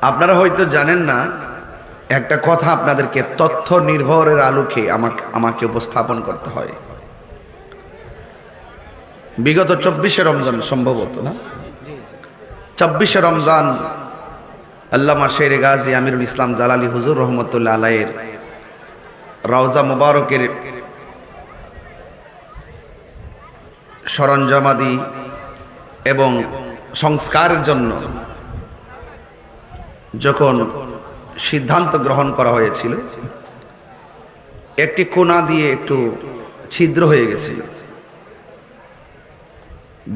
আপনারা হয়তো জানেন না, একটা কথা আপনাদেরকে তথ্য নির্ভরের আলোকে আমাকে উপস্থাপন করতে হয়। বিগত 24শে রমজান, সম্ভবত না 24শে রমজান, আল্লামা শের গাজী আমিরুল ইসলাম জালালী হুজুর রহমতুল্লাহ আলাইহির রওজা মুবারকের সরঞ্জামাদি এবং সংস্কারের জন্য যখন সিদ্ধান্ত গ্রহণ করা হয়েছিল, একটি কোণা দিয়ে একটু ছিদ্র হয়ে গেছিল।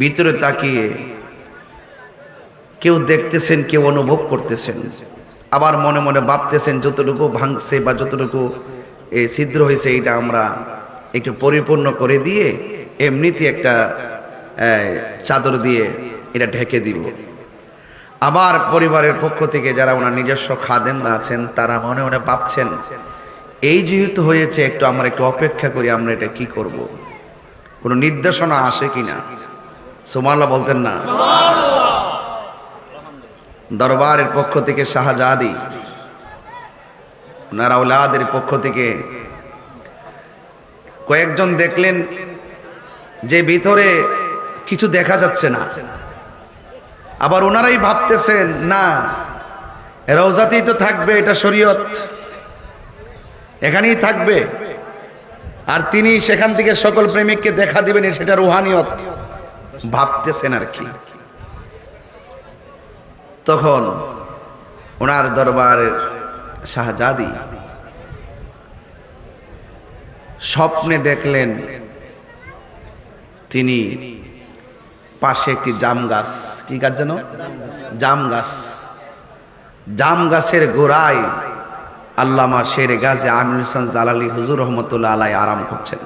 ভিতরে তাকিয়ে কেউ দেখতেছেন, কেউ অনুভব করতেছেন, আবার মনে মনে ভাবতেছেন যতটুকু ভাঙছে বা যতটুকু এই ছিদ্র হয়েছে এটা আমরা একটু পরিপূর্ণ করে দিয়ে এমনিতে একটা চাদর দিয়ে এটা ঢেকে দিব। আবার পরিবারের পক্ষ থেকে যারা ওনার নিজস্ব খাদেমরা আছেন তারা মনে মনে ভাবছেন এই যেহেতু হয়েছে, একটু আমরা একটু অপেক্ষা করি, আমরা এটা কি করব, কোনো নির্দেশনা আসে কিনা। সুবহানাল্লাহ বলতেন না? দরবারের পক্ষ থেকে শাহজাদি, ওনার আওলাদের পক্ষ থেকে কয়েকজন দেখলেন যে ভিতরে কিছু দেখা যাচ্ছে না। আবার ওনারাই ভাবতেছেন না, রওজাতেই তো থাকবে, এটা শরীয়ত, এখানেই থাকবে, আর তিনি সেখান থেকে সকল প্রেমিককে দেখা দিবেন, সেটা রুহানিয়ত ভাবতেছেন আর কি। তখন ওনার দরবারের শাহজাদি স্বপ্নে দেখলেন তিনি পাশে একটি জাম গাছ, কি গাছ যেন, জাম গাছ, জাম গাছের গোড়ায় আল্লামা শের গাজী আমিরুল ইসলাম জালালী হুজুর রহমতুল্লাহ আলাইহি আরাম করছেন।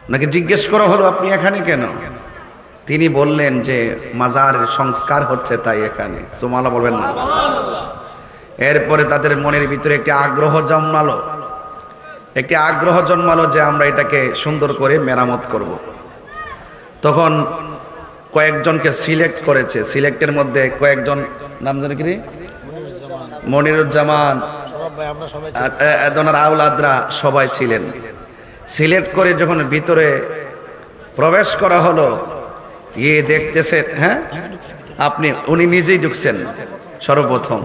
ওনাকে জিজ্ঞেস করা হলো, আপনি এখানে কেন? তিনি বললেন যে মাজারের সংস্কার হচ্ছে তাই এখানে। সুবহানাল্লাহ বলবেন না? এরপরে তাদের মনের ভিতরে একটি আগ্রহ জন্মালো যে আমরা এটাকে সুন্দর করে মেরামত করব। তখন কয়েকজনকে সিলেক্ট করেছে, সিলেক্টের মধ্যে কয়েকজন নাম জানি কি, মনিরুজ্জামান, আওলাদরা সবাই ছিলেন। সিলেক্ট করে যখন ভিতরে প্রবেশ করা হলো, গিয়ে দেখতেছেন, হ্যাঁ উনি নিজেই ঢুকছেন সর্বপ্রথম,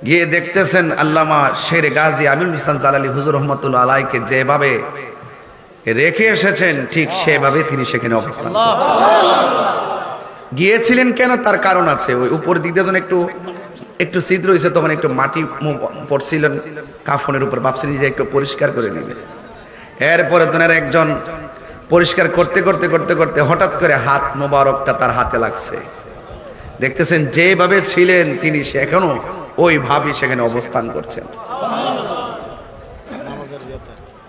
গিয়ে দেখতেছেন আল্লামা শের গাজী আমিরুল ইসলাম জালালী হুজুর রহমতুল্লাহ আলাইহিকে যেভাবে রেখে এসেছেন ঠিক সেভাবে তিনি সেখানে অবস্থান করছেন। গিয়েছিলেন কেন, তার কারণ আছে। ওই উপর দিক দিয়ে যখন একটু ছিদ্র হয়েছে, তখন একটু মাটি পড়ছিলেন কাফনের উপর, ভাবছিলেন যে একটু পরিষ্কার করে দিবে। এরপরে তোনার একজন পরিষ্কার করতে করতে করতে করতে হঠাৎ করে হাত মোবারকটা তার হাতে লাগছে। দেখতেছেন যেভাবে ছিলেন তিনি এখনো ওইভাবে সেখানে অবস্থান করছেন,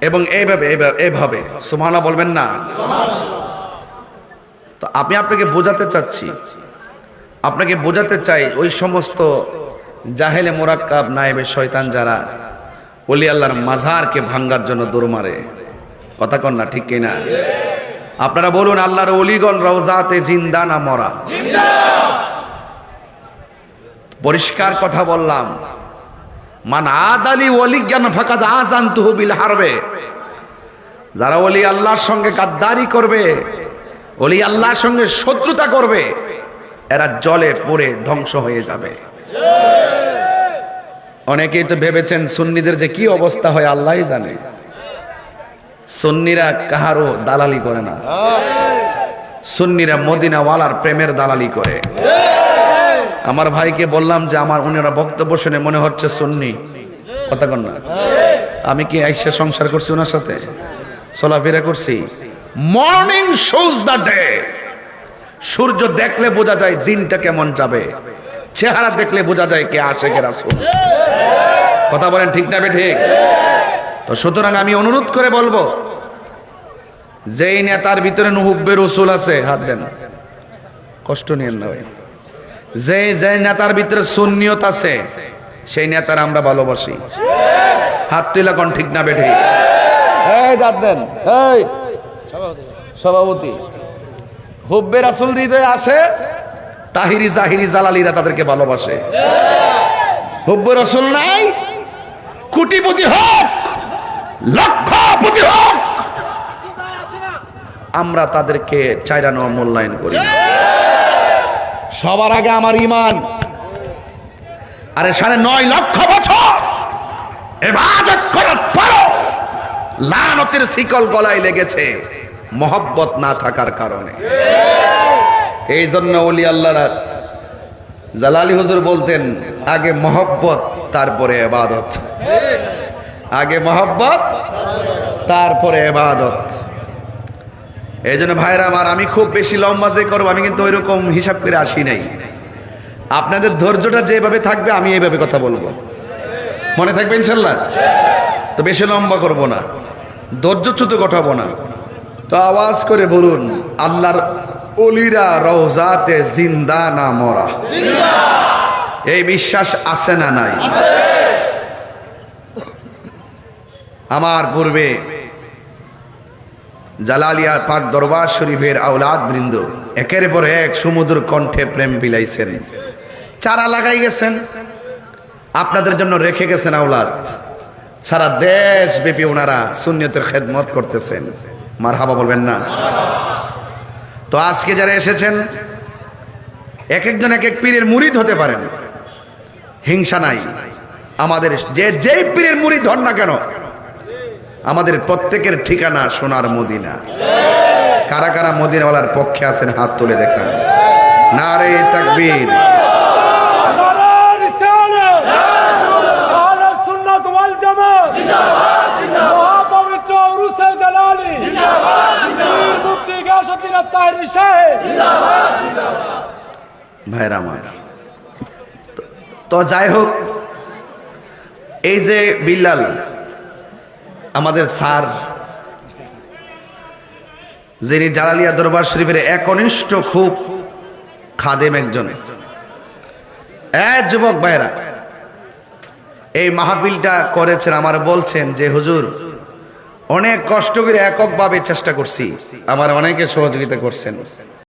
এবং এইভাবে সুবহানাল্লাহ বলবেন না? তো আপনাকে বোঝাতে চাই ওই সমস্ত জাহেলে মোরাক্কাব নায়েবে শয়তান যারা ওলি আল্লাহর মাজারকে ভাঙ্গার জন্য দৌড় মারে, কথা কন না, ঠিক কিনা? আপনারা বলুন, আল্লাহর ওলিগণ রওজাতে জিন্দা না মরা? পরিষ্কার কথা বললাম, মান আদালি ওয়ালিয়ান ফাকাদ আযানতুহু বিল হারবে। যারা ওলি আল্লাহর সঙ্গে গাদ্দারি করবে, ওলি আল্লাহর সঙ্গে শত্রুতা করবে, এরা জলে পড়ে ধ্বংস হয়ে যাবে। অনেকেই তো ভেবেছেন সুন্নিদের যে কি অবস্থা হয় আল্লাহই জানে। সুন্নিরা কাহারও দালালি করে না, সুন্নিরা মদিনাওয়ালার প্রেমের দালালি করে। আমার ভাইকে বললাম যে ওনারা বক্তব্য শুনে মনে হচ্ছে সুন্নি, কথা কন না? আমি কি আইসা সংসার করছি ওনার সাথে, চলাফেরা করছি? Morning shows the day. সূর্য দেখলে বোঝা যায় দিনটা কেমন যাবে, চেহারা দেখলে বোঝা যায় কে আশিকে রাসূল। কথা বলেন ঠিক না ঠিক? তো সুতরাং আমি অনুরোধ করে বলবো, যেই নেতার ভিতরে হুব্বে রাসূল আছে, হাত দেন, কষ্ট নিয়েন না ভাই। যে নেতার ভিতরে সুন্নিয়ত আছে, সেই নেতার আমরা ভালোবাসি। হাত তুলে কোন ঠিক না বেঠে? এই হাত দেন। এই সভাপতি, হুব্বে রাসূল হৃদয়ে আছে, তাহিরি জাহিরি জালালিরা তাদেরকে ভালোবাসে। হুব্বে রাসূল নাই, কোটিপতি হোক, লক্ষপতি হোক, আমরা তাদেরকে চাইরানো মূল্যায়ন করি না। সবার আগে আমার ঈমান। আরে 9.5 লক্ষ বছর ইবাদত করার পরও লানতের শিকল গলায় লেগেছে মহব্বত না থাকার কারণে। এই জন্য ওলি আল্লাহরা জালালি হুজুর বলতেন, আগে মহব্বত তারপরে ইবাদত, আগে মহব্বত তারপরে ইবাদত। এই জন্য ভাইরা আমার, আমি খুব বেশি লম্বা যে করবো আমি কিন্তু ওইরকম হিসাব করে আসি নাই। আপনাদের ধৈর্যটা যেভাবে থাকবে আমি এইভাবে কথা বলবো, মনে থাকবে ইনশাল্লাহ। তো বেশি লম্বা করব না, ধৈর্যচ্যুত ঘটাবো না। তো আওয়াজ করে বলুন, আল্লাহর ওলিরা রওজাতে জিন্দা না মরা, এই বিশ্বাস আছে না নাই? আমার পূর্বে জালালিয়া পাক দরবার শরীফের আওলাদ বৃন্দ একের পর এক সমুদ্র কণ্ঠে প্রেম বিলাইছেন, চারা লাগাই গেছেন, আপনাদের জন্য রেখে গেছেন আওলাদ। সারা দেশ ব্যাপী ওনারা সুন্নিয়তের খেদমত করতেছেন, মারহাবা বলবেন না? তো আজকে যারা এসেছেন, এক একজন এক এক পীরের মুরিদ হতে পারেন, হিংসা নাই আমাদের। যেই পীরের মুরিদ হন না কেন, আমাদের প্রত্যেকের ঠিকানা সোনার মদিনা। কারা কারা মদিনাওয়ালার পক্ষে আছেন হাত তুলে দেখান। নারে তাকবীর, ভাইরা আমার। তো যাই হোক, এই যে বিল্লাল আমাদের স্যার, যিনি জালালিয়া দরবার শরীফের একনিষ্ঠ খুব খাদেম একজন, যুবক ভাইরা এই মাহফিলটা করেছেন। আমার বলছেন যে হুজুর অনেক কষ্ট করে এককভাবে চেষ্টা করছি, আমার অনেকে সহযোগিতা করছেন।